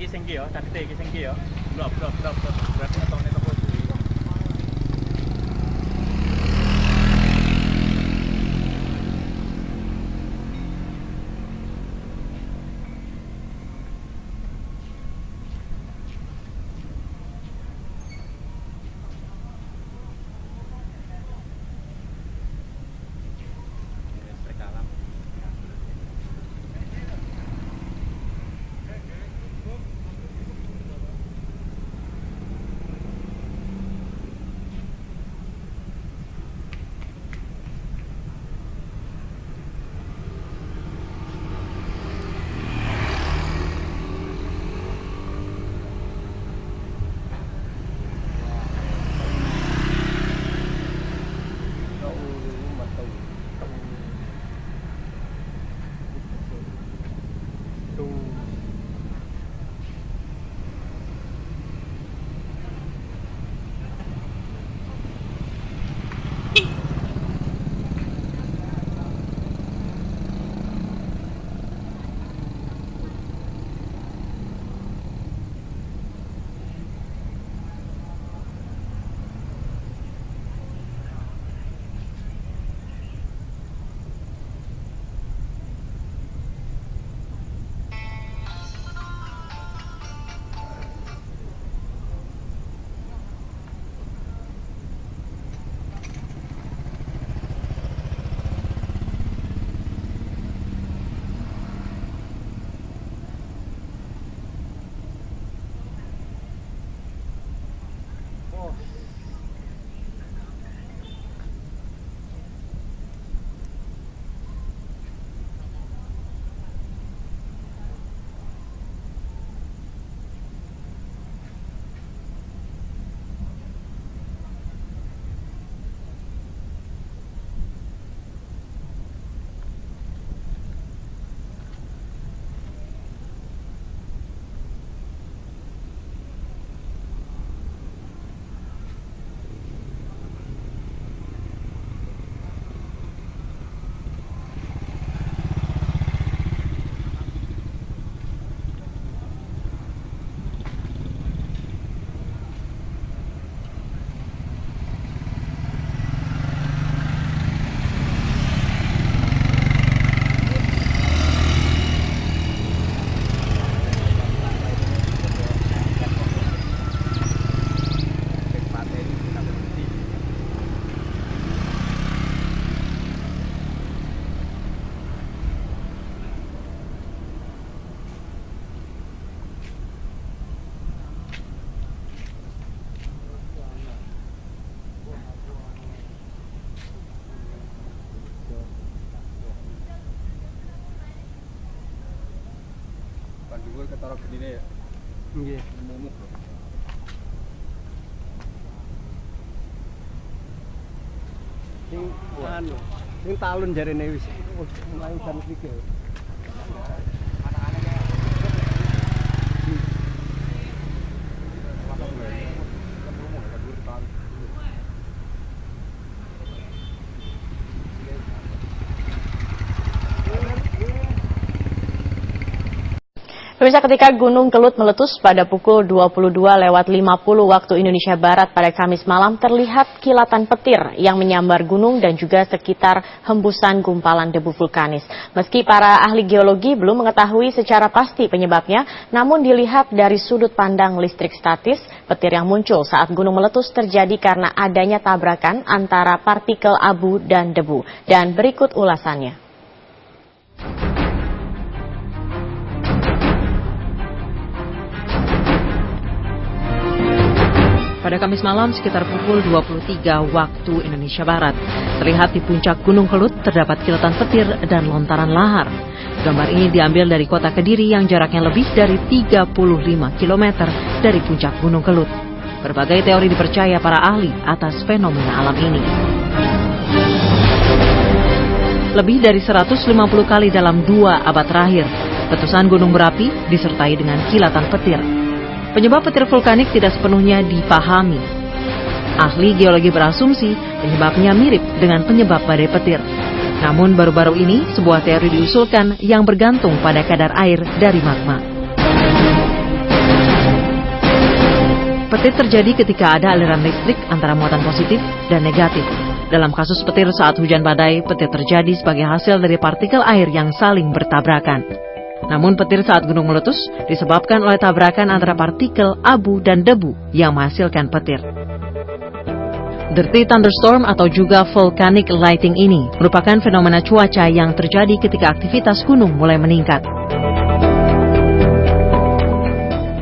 iki sing ki ya, cantik iki sing ki ya. Blok. Berarti ngetokne toko kuwi. Dhuwur ketara gedine ya. Nggih. Mumuk. Sing talun jarene wis mulai jam 3. Pemirsa, ketika Gunung Kelut meletus pada pukul 22.50 waktu Indonesia Barat pada Kamis malam, terlihat kilatan petir yang menyambar gunung dan juga sekitar hembusan gumpalan debu vulkanis. Meski para ahli geologi belum mengetahui secara pasti penyebabnya, namun dilihat dari sudut pandang listrik statis, petir yang muncul saat gunung meletus terjadi karena adanya tabrakan antara partikel abu dan debu. Dan berikut ulasannya. Pada Kamis malam sekitar pukul 23 waktu Indonesia Barat, terlihat di puncak Gunung Kelut terdapat kilatan petir dan lontaran lahar. Gambar ini diambil dari kota Kediri yang jaraknya lebih dari 35 km dari puncak Gunung Kelut. Berbagai teori dipercaya para ahli atas fenomena alam ini. Lebih dari 150 kali dalam 2 abad terakhir, letusan gunung berapi disertai dengan kilatan petir. Penyebab petir vulkanik tidak sepenuhnya dipahami. Ahli geologi berasumsi penyebabnya mirip dengan penyebab badai petir. Namun baru-baru ini sebuah teori diusulkan yang bergantung pada kadar air dari magma. Petir terjadi ketika ada aliran listrik antara muatan positif dan negatif. Dalam kasus petir saat hujan badai, petir terjadi sebagai hasil dari partikel air yang saling bertabrakan. Namun petir saat gunung meletus disebabkan oleh tabrakan antara partikel abu dan debu yang menghasilkan petir. Dirty thunderstorm atau juga volcanic lighting ini merupakan fenomena cuaca yang terjadi ketika aktivitas gunung mulai meningkat.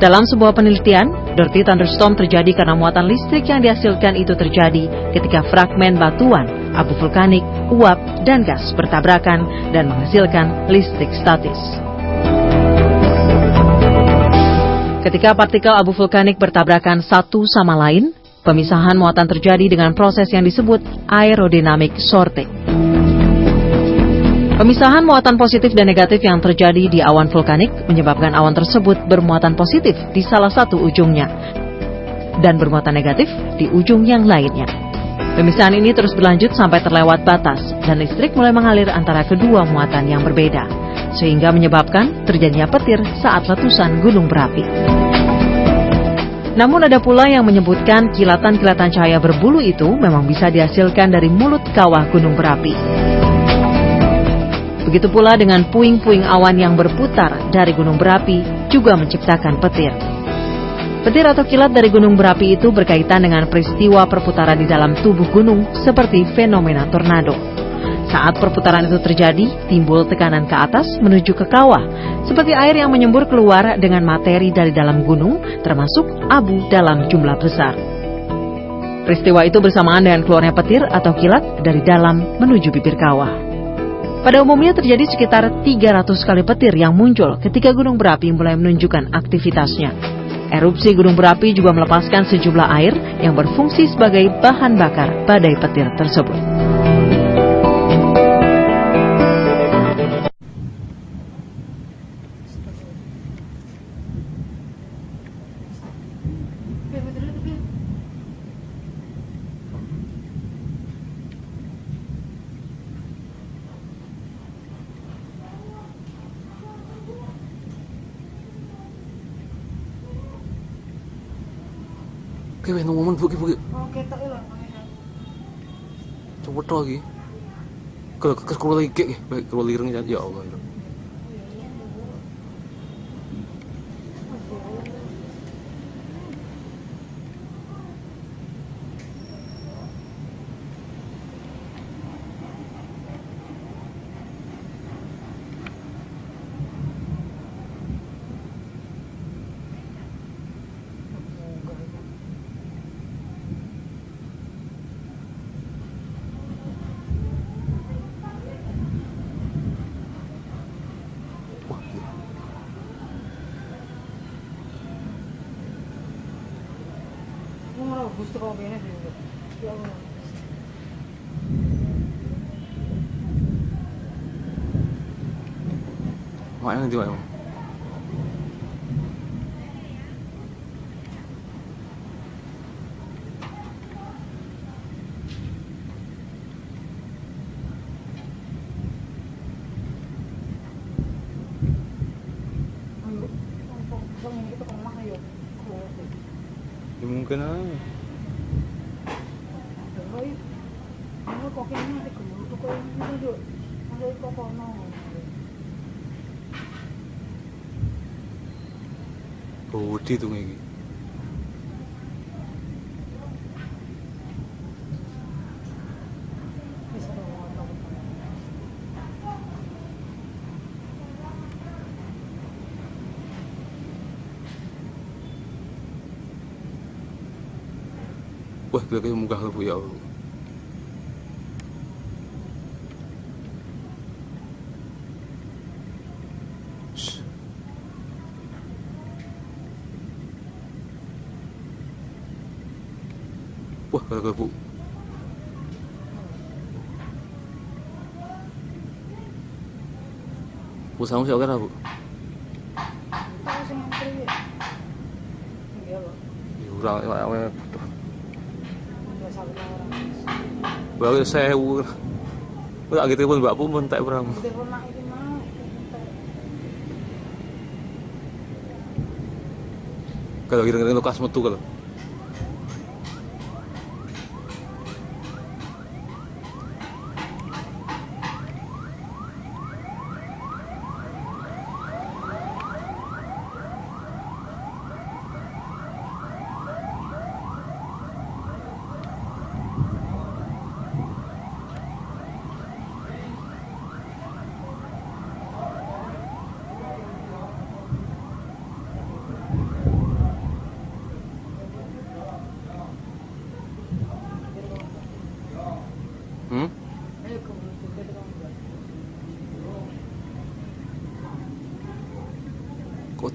Dalam sebuah penelitian, dirty thunderstorm terjadi karena muatan listrik yang dihasilkan itu terjadi ketika fragmen batuan, abu vulkanik, uap, dan gas bertabrakan dan menghasilkan listrik statis. Ketika partikel abu vulkanik bertabrakan satu sama lain, pemisahan muatan terjadi dengan proses yang disebut aerodynamic sorting. Pemisahan muatan positif dan negatif yang terjadi di awan vulkanik menyebabkan awan tersebut bermuatan positif di salah satu ujungnya dan bermuatan negatif di ujung yang lainnya. Pemisahan ini terus berlanjut sampai terlewat batas dan listrik mulai mengalir antara kedua muatan yang berbeda, sehingga menyebabkan terjadinya petir saat letusan gunung berapi. Namun ada pula yang menyebutkan kilatan-kilatan cahaya berbulu itu memang bisa dihasilkan dari mulut kawah gunung berapi. Begitu pula dengan puing-puing awan yang berputar dari gunung berapi juga menciptakan petir. Petir atau kilat dari gunung berapi itu berkaitan dengan peristiwa perputaran di dalam tubuh gunung seperti fenomena tornado. Saat perputaran itu terjadi, timbul tekanan ke atas menuju ke kawah, seperti air yang menyembur keluar dengan materi dari dalam gunung, termasuk abu dalam jumlah besar. Peristiwa itu bersamaan dengan keluarnya petir atau kilat dari dalam menuju bibir kawah. Pada umumnya terjadi sekitar 300 kali petir yang muncul ketika gunung berapi mulai menunjukkan aktivitasnya. Erupsi gunung berapi juga melepaskan sejumlah air yang berfungsi sebagai bahan bakar badai petir tersebut. Oke, weh, ngomong buki. Oke, tak ilang. Coba to lagi. Kalau keluar lagi kek, baik keluar lireng ya Allah. Gusto ko kaya ya Allah. Makanya nanti Pak. Ayo, bang kita ke rumah ayo. Ya mungkin aja. Ano kok kayaknya ada keluar kok ini dulu. Ada kok kono. Bodi tuh kayak gitu. Wah, gila kayak munggah lu ya Allah. Wah, gila Bu. Bu sama siapa kan Bu? Tahu sing ngantri. Iya loh. Ya ora Biasa orang. baru sewu. Tak gitu pun mbak pun tak berang. Udah pernah iki mau. Kalau kira-kira lokasi metu kalau.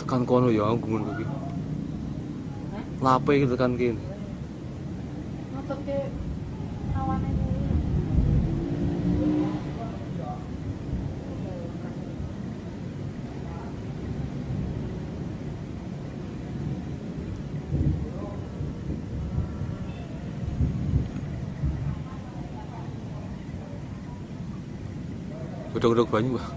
tekan kono ya gumun iki. Lape iki tekan kene. Ngotot ke awane ini. Godhog-godhog banyu, Mbak.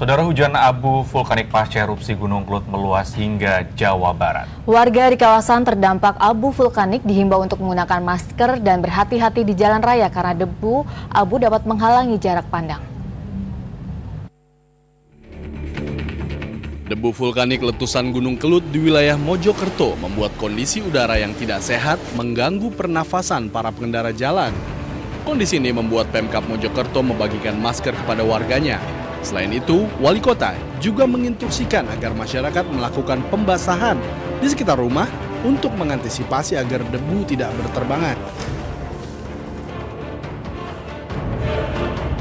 Saudara, hujan abu vulkanik pasca erupsi Gunung Kelut meluas hingga Jawa Barat. Warga di kawasan terdampak abu vulkanik dihimbau untuk menggunakan masker dan berhati-hati di jalan raya karena debu abu dapat menghalangi jarak pandang. Debu vulkanik letusan Gunung Kelut di wilayah Mojokerto membuat kondisi udara yang tidak sehat mengganggu pernafasan para pengendara jalan. Kondisi ini membuat Pemkab Mojokerto membagikan masker kepada warganya. Selain itu, wali kota juga menginstruksikan agar masyarakat melakukan pembasahan di sekitar rumah untuk mengantisipasi agar debu tidak berterbangan.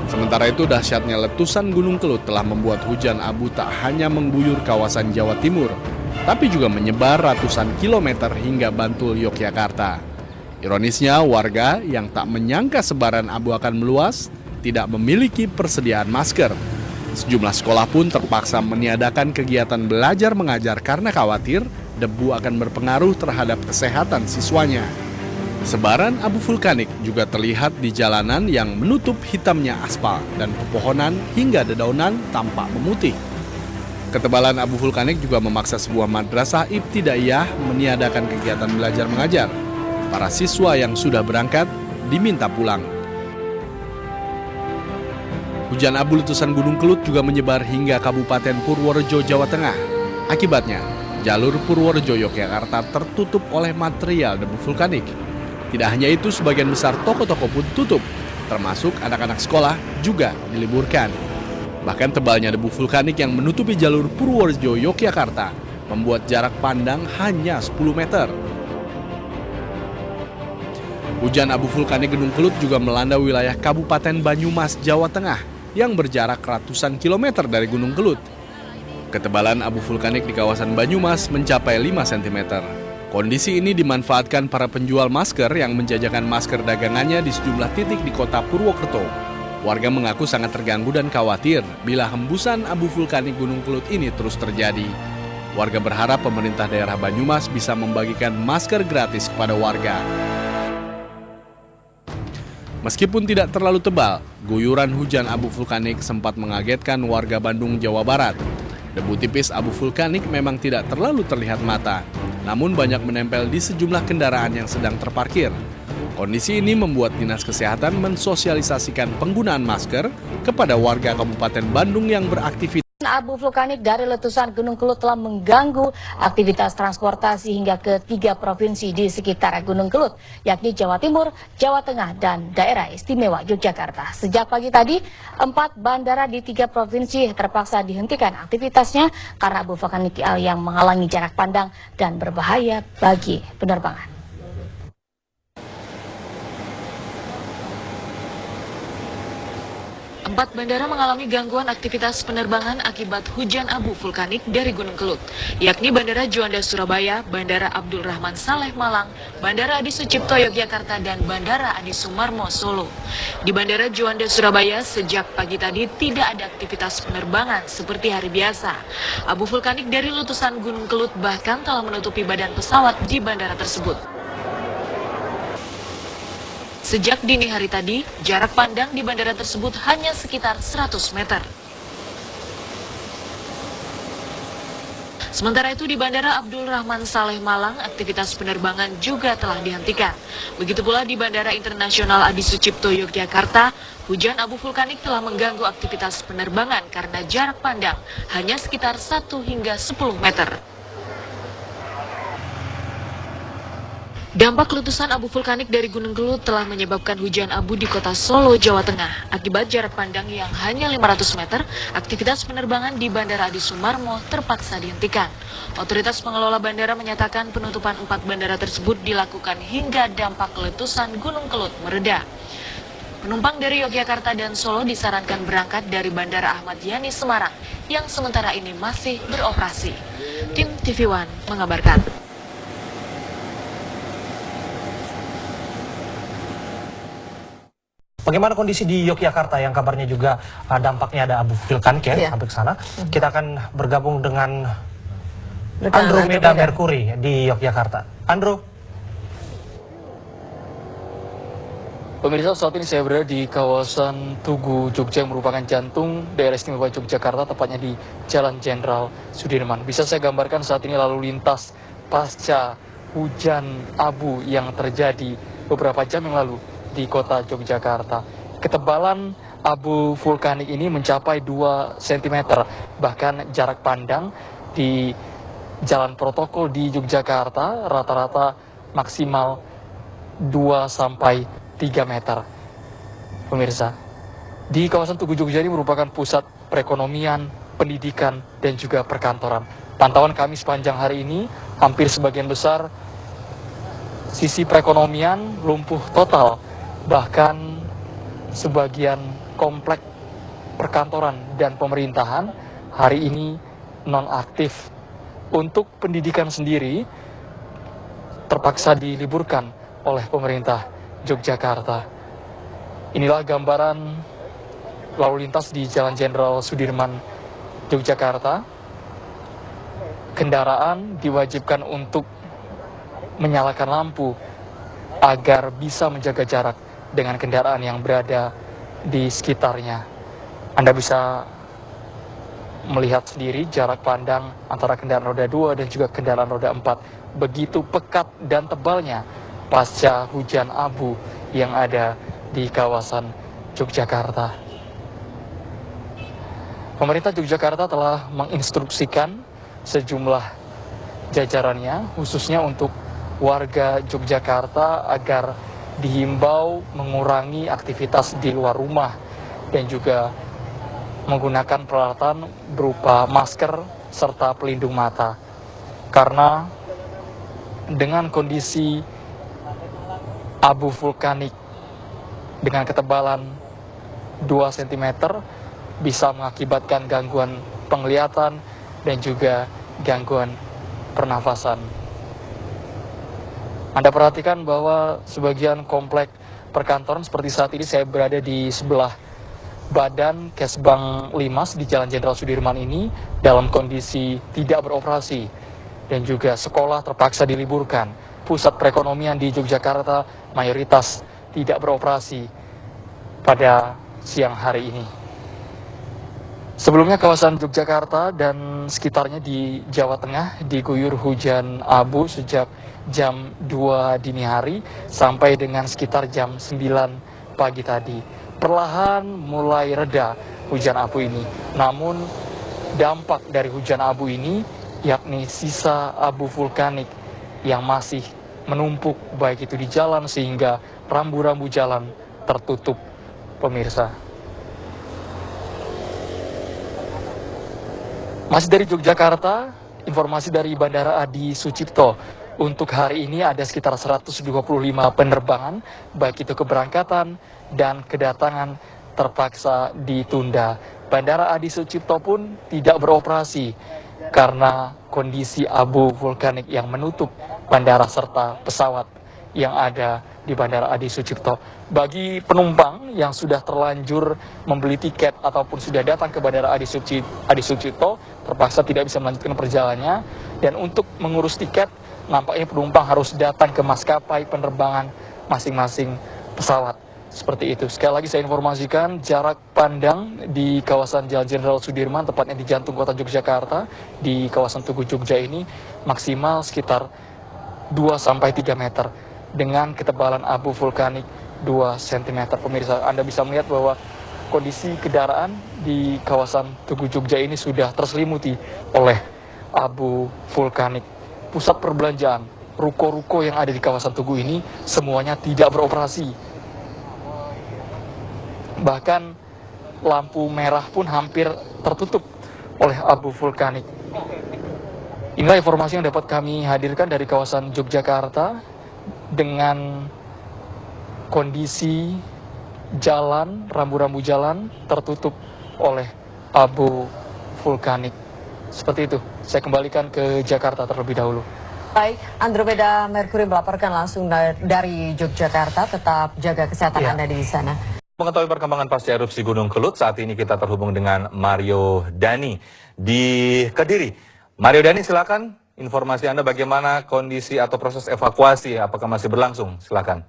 Sementara itu, dahsyatnya letusan Gunung Kelut telah membuat hujan abu tak hanya mengguyur kawasan Jawa Timur, tapi juga menyebar ratusan kilometer hingga Bantul, Yogyakarta. Ironisnya, warga yang tak menyangka sebaran abu akan meluas tidak memiliki persediaan masker. Sejumlah sekolah pun terpaksa meniadakan kegiatan belajar mengajar karena khawatir debu akan berpengaruh terhadap kesehatan siswanya. Sebaran abu vulkanik juga terlihat di jalanan yang menutup hitamnya aspal dan pepohonan hingga dedaunan tampak memutih. Ketebalan abu vulkanik juga memaksa sebuah madrasah ibtidaiyah meniadakan kegiatan belajar mengajar. Para siswa yang sudah berangkat diminta pulang. Hujan abu letusan Gunung Kelut juga menyebar hingga Kabupaten Purworejo, Jawa Tengah. Akibatnya, jalur Purworejo Yogyakarta tertutup oleh material debu vulkanik. Tidak hanya itu, sebagian besar toko-toko pun tutup, termasuk anak-anak sekolah juga diliburkan. Bahkan tebalnya debu vulkanik yang menutupi jalur Purworejo Yogyakarta membuat jarak pandang hanya 10 meter. Hujan abu vulkanik Gunung Kelut juga melanda wilayah Kabupaten Banyumas, Jawa Tengah, yang berjarak ratusan kilometer dari Gunung Kelut. Ketebalan abu vulkanik di kawasan Banyumas mencapai 5 cm. Kondisi ini dimanfaatkan para penjual masker yang menjajakan masker dagangannya di sejumlah titik di kota Purwokerto. Warga mengaku sangat terganggu dan khawatir bila hembusan abu vulkanik Gunung Kelut ini terus terjadi. Warga berharap pemerintah daerah Banyumas bisa membagikan masker gratis kepada warga. Meskipun tidak terlalu tebal, guyuran hujan abu vulkanik sempat mengagetkan warga Bandung, Jawa Barat. Debu tipis abu vulkanik memang tidak terlalu terlihat mata, namun banyak menempel di sejumlah kendaraan yang sedang terparkir. Kondisi ini membuat Dinas Kesehatan mensosialisasikan penggunaan masker kepada warga Kabupaten Bandung yang beraktivitas. abu vulkanik dari letusan Gunung Kelut telah mengganggu aktivitas transportasi hingga ke 3 provinsi di sekitar Gunung Kelut, yakni Jawa Timur, Jawa Tengah, dan Daerah Istimewa Yogyakarta. Sejak pagi tadi, 4 bandara di 3 provinsi terpaksa dihentikan aktivitasnya karena abu vulkanik yang menghalangi jarak pandang dan berbahaya bagi penerbangan. Empat bandara mengalami gangguan aktivitas penerbangan akibat hujan abu vulkanik dari Gunung Kelut, yakni Bandara Juanda Surabaya, Bandara Abdul Rahman Saleh Malang, Bandara Adi Sucipto Yogyakarta, dan Bandara Adi Sumarmo Solo. Di Bandara Juanda Surabaya, sejak pagi tadi tidak ada aktivitas penerbangan seperti hari biasa. Abu vulkanik dari letusan Gunung Kelut bahkan telah menutupi badan pesawat di bandara tersebut. Sejak dini hari tadi, jarak pandang di bandara tersebut hanya sekitar 100 meter. Sementara itu di Bandara Abdul Rahman Saleh Malang, aktivitas penerbangan juga telah dihentikan. Begitu pula di Bandara Internasional Adi Sucipto Yogyakarta, hujan abu vulkanik telah mengganggu aktivitas penerbangan karena jarak pandang hanya sekitar 1 hingga 10 meter. Dampak letusan abu vulkanik dari Gunung Kelut telah menyebabkan hujan abu di kota Solo, Jawa Tengah. Akibat jarak pandang yang hanya 500 meter, aktivitas penerbangan di Bandara Adi Sumarmo terpaksa dihentikan. Otoritas pengelola bandara menyatakan penutupan 4 bandara tersebut dilakukan hingga dampak letusan Gunung Kelut mereda. Penumpang dari Yogyakarta dan Solo disarankan berangkat dari Bandara Ahmad Yani Semarang yang sementara ini masih beroperasi. Tim TV One mengabarkan. Bagaimana kondisi di Yogyakarta yang kabarnya juga dampaknya ada abu vulkanik ya, sampai ke sana. Kita akan bergabung dengan Andromeda Mercury di Yogyakarta. Andro. Pemirsa, saat ini saya berada di kawasan Tugu, Jogja, yang merupakan jantung daerah istimewa Yogyakarta, tepatnya di Jalan Jenderal Sudirman. Bisa saya gambarkan saat ini lalu lintas pasca hujan abu yang terjadi beberapa jam yang lalu di kota Yogyakarta. Ketebalan abu vulkanik ini mencapai 2 cm, bahkan jarak pandang di jalan protokol di Yogyakarta rata-rata maksimal 2-3 meter. Pemirsa, di kawasan Tugu Jogja ini merupakan pusat perekonomian, pendidikan, dan juga perkantoran. Pantauan kami sepanjang hari ini, hampir sebagian besar sisi perekonomian lumpuh total. Bahkan sebagian komplek perkantoran dan pemerintahan hari ini nonaktif. Untuk pendidikan sendiri terpaksa diliburkan oleh pemerintah Yogyakarta. Inilah gambaran lalu lintas di Jalan Jenderal Sudirman, Yogyakarta. Kendaraan diwajibkan untuk menyalakan lampu agar bisa menjaga jarak dengan kendaraan yang berada di sekitarnya. Anda bisa melihat sendiri jarak pandang antara kendaraan roda 2 dan juga kendaraan roda 4. Begitu pekat dan tebalnya pasca hujan abu yang ada di kawasan Yogyakarta. Pemerintah Yogyakarta telah menginstruksikan sejumlah jajarannya, khususnya untuk warga Yogyakarta, agar dihimbau mengurangi aktivitas di luar rumah dan juga menggunakan peralatan berupa masker serta pelindung mata. Karena dengan kondisi abu vulkanik dengan ketebalan 2 cm bisa mengakibatkan gangguan penglihatan dan juga gangguan pernafasan. Anda perhatikan bahwa sebagian komplek perkantoran seperti saat ini saya berada di sebelah badan Kesbang Limas di Jalan Jenderal Sudirman ini dalam kondisi tidak beroperasi dan juga sekolah terpaksa diliburkan. Pusat perekonomian di Yogyakarta mayoritas tidak beroperasi pada siang hari ini. Sebelumnya kawasan Yogyakarta dan sekitarnya di Jawa Tengah diguyur hujan abu sejak jam 2 dini hari sampai dengan sekitar jam 9 pagi tadi. Perlahan mulai reda hujan abu ini. Namun dampak dari hujan abu ini, yakni sisa abu vulkanik yang masih menumpuk baik itu di jalan sehingga rambu-rambu jalan tertutup, pemirsa. Masih dari Yogyakarta, informasi dari Bandara Adi Sucipto. Untuk hari ini ada sekitar 125 penerbangan, baik itu keberangkatan dan kedatangan terpaksa ditunda. Bandara Adi Sucipto pun tidak beroperasi karena kondisi abu vulkanik yang menutup bandara serta pesawat yang ada di Bandara Adi Sucipto. Bagi penumpang yang sudah terlanjur membeli tiket ataupun sudah datang ke Bandara Adi Sucipto, terpaksa tidak bisa melanjutkan perjalanannya. Dan untuk mengurus tiket, nampaknya penumpang harus datang ke maskapai penerbangan masing-masing pesawat. Seperti itu. Sekali lagi saya informasikan, jarak pandang di kawasan Jalan Jenderal Sudirman, tepatnya di jantung kota Yogyakarta, di kawasan Tugu Jogja ini, maksimal sekitar 2-3 meter. Dengan ketebalan abu vulkanik 2 cm. Pemirsa, Anda bisa melihat bahwa kondisi kendaraan di kawasan Tugu Jogja ini sudah terselimuti oleh abu vulkanik. Pusat perbelanjaan, ruko-ruko yang ada di kawasan Tugu ini semuanya tidak beroperasi. Bahkan lampu merah pun hampir tertutup oleh abu vulkanik. Inilah informasi yang dapat kami hadirkan dari kawasan Yogyakarta dengan kondisi jalan, rambu-rambu jalan tertutup oleh abu vulkanik. Seperti itu. Saya kembalikan ke Jakarta terlebih dahulu. Baik, Andromeda Mercury melaporkan langsung dari Yogyakarta. Tetap jaga kesehatan Anda di sana. Mengetahui perkembangan pasca erupsi Gunung Kelut, saat ini kita terhubung dengan Mario Dani di Kediri. Mario Dani, silakan informasi Anda bagaimana kondisi atau proses evakuasi, apakah masih berlangsung? Silakan.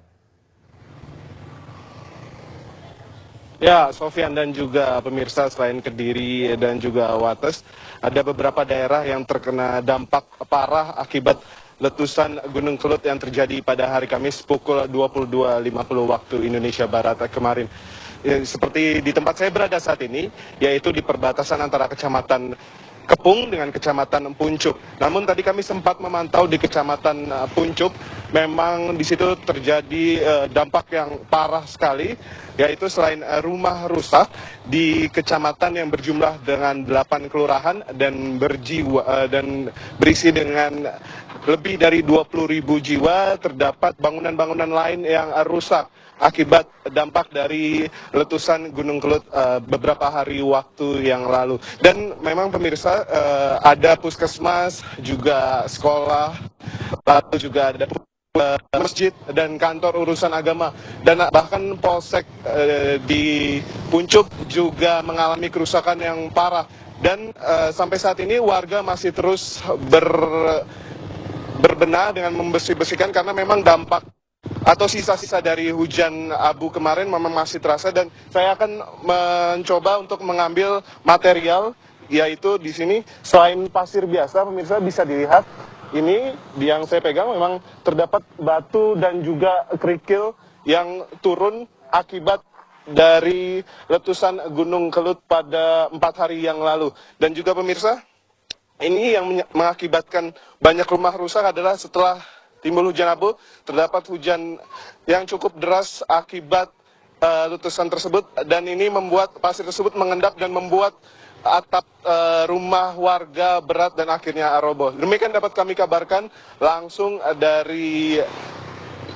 Ya, Sofian dan juga pemirsa, selain Kediri dan juga Wates, ada beberapa daerah yang terkena dampak parah akibat letusan Gunung Kelut yang terjadi pada hari Kamis pukul 22.50 waktu Indonesia Barat kemarin. Seperti di tempat saya berada saat ini, yaitu di perbatasan antara Kecamatan Kepung dengan Kecamatan Puncup. Namun tadi kami sempat memantau di Kecamatan Puncup, memang di situ terjadi dampak yang parah sekali, yaitu selain rumah rusak di kecamatan yang berjumlah dengan 8 kelurahan dan berisi dengan lebih dari 20.000 jiwa, terdapat bangunan-bangunan lain yang rusak akibat dampak dari letusan Gunung Kelut beberapa hari waktu yang lalu. Dan memang pemirsa, ada puskesmas, juga sekolah, lalu juga ada masjid dan kantor urusan agama, dan bahkan polsek di Puncup juga mengalami kerusakan yang parah. Dan sampai saat ini warga masih terus berbenah dengan membersih-bersihkan karena memang dampak atau sisa-sisa dari hujan abu kemarin memang masih terasa. Dan saya akan mencoba untuk mengambil material, yaitu di sini selain pasir biasa, pemirsa bisa dilihat ini yang saya pegang memang terdapat batu dan juga kerikil yang turun akibat dari letusan Gunung Kelut pada 4 hari yang lalu. Dan juga pemirsa, ini yang mengakibatkan banyak rumah rusak adalah setelah timbul hujan abu, terdapat hujan yang cukup deras akibat letusan tersebut, dan ini membuat pasir tersebut mengendap dan membuat atap rumah warga berat dan akhirnya roboh. Demikian dapat kami kabarkan langsung dari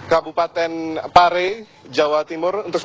Kabupaten Pare, Jawa Timur. Untuk